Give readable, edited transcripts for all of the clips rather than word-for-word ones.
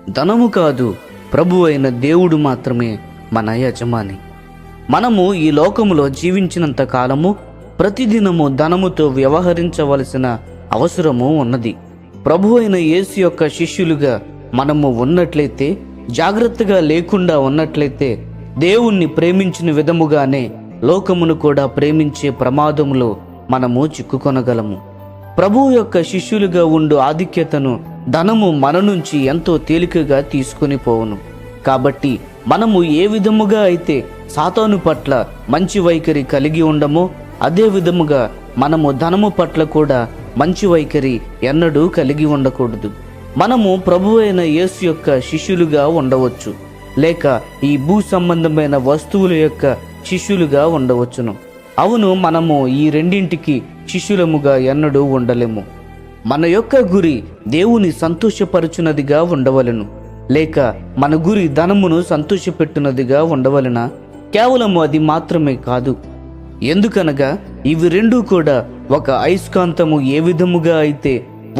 ధనము కాదు, ప్రభు అయిన దేవుడు మాత్రమే మన యజమాని. మనము ఈ లోకములో జీవించినంత కాలము ప్రతిదినము ధనముతో వ్యవహరించవలసిన అవసరము ఉన్నది. ప్రభు అయిన యేసు యొక్క శిష్యులుగా మనము ఉన్నట్లయితే, జాగ్రత్తగా లేకుండా ఉన్నట్లయితే, దేవుణ్ణి ప్రేమించిన విధముగానే లోకమును కూడా ప్రేమించే ప్రమాదములో మనము చిక్కుకొనగలము. ప్రభువు యొక్క శిష్యులుగా ఉండు ఆధిక్యతను ధనము మన నుంచి ఎంతో తేలికగా తీసుకుని పోవును. కాబట్టి మనము ఏ విధముగా అయితే సాతాను పట్ల మంచి వైఖరి కలిగి ఉండమో, అదే విధముగా మనము ధనము పట్ల కూడా మంచి వైఖరి ఎన్నడూ కలిగి ఉండకూడదు. మనము ప్రభువు అయిన యేసు యొక్క శిష్యులుగా ఉండవచ్చు, లేక ఈ భూ సంబంధమైన వస్తువుల యొక్క శిష్యులుగా ఉండవచ్చును. అవును, మనము ఈ రెండింటికి శిష్యులముగా ఎన్నడూ ఉండలేము. మన యొక్క గురి దేవుని సంతోషపరచునదిగా ఉండవలెను, లేక మన గురి ధనమును సంతోషపెట్టునదిగా ఉండవలెనా? కేవలము అది మాత్రమే కాదు. ఎందుకనగా ఇవి రెండూ కూడా ఒక అయస్కాంతము ఏ విధముగా అయితే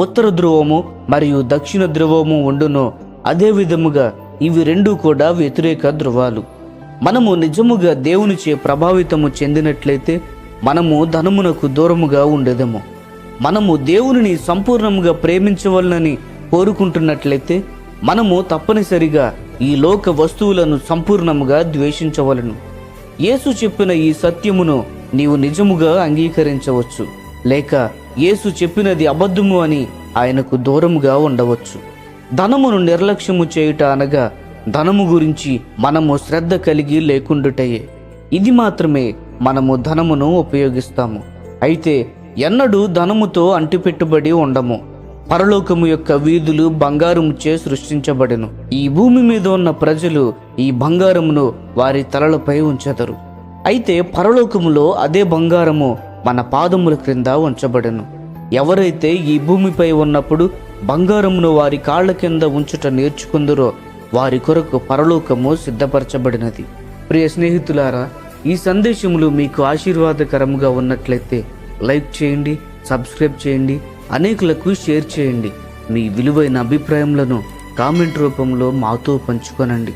ఉత్తర ధ్రువము మరియు దక్షిణ ధ్రువము ఉండునో, అదే విధముగా ఇవి రెండూ కూడా వ్యతిరేక ధ్రువాలు. మనము నిజముగా దేవునిచే ప్రభావితము చెందినట్లయితే మనము ధనమునకు దూరముగా ఉండేదము. మనము దేవునిని సంపూర్ణముగా ప్రేమించవలనని కోరుకుంటున్నట్లయితే మనము తప్పనిసరిగా ఈ లోక వస్తువులను సంపూర్ణముగా ద్వేషించవలను. యేసు చెప్పిన ఈ సత్యమును నీవు నిజముగా అంగీకరించవచ్చు, లేక యేసు చెప్పినది అబద్ధము అని ఆయనకు దూరముగా ఉండవచ్చు. ధనమును నిర్లక్ష్యము చేయుట అనగా ధనము గురించి మనము శ్రద్ధ కలిగి లేకుండుటయే. ఇది మాత్రమే మనము ధనమును ఉపయోగిస్తాము, అయితే ఎన్నడూ ధనముతో అంటిపెట్టుబడి ఉండము. పరలోకము యొక్క వీధులు బంగారముచే సృష్టించబడెను. ఈ భూమి మీద ఉన్న ప్రజలు ఈ బంగారమును వారి తలలపై ఉంచెదరు. అయితే పరలోకములో అదే బంగారము మన పాదముల క్రింద ఉంచబడెను. ఎవరైతే ఈ భూమిపై ఉన్నప్పుడు బంగారమును వారి కాళ్ల కింద ఉంచుట నేర్చుకుందరో వారి కొరకు పరలోకము సిద్ధపరచబడినది. ప్రియ స్నేహితులారా, ఈ సందేశములు మీకు ఆశీర్వాదకరముగా ఉన్నట్లయితే లైక్ చేయండి, సబ్స్క్రైబ్ చేయండి, అనేకులకు షేర్ చేయండి. మీ విలువైన అభిప్రాయములను కామెంట్ రూపంలో మాతో పంచుకొనండి.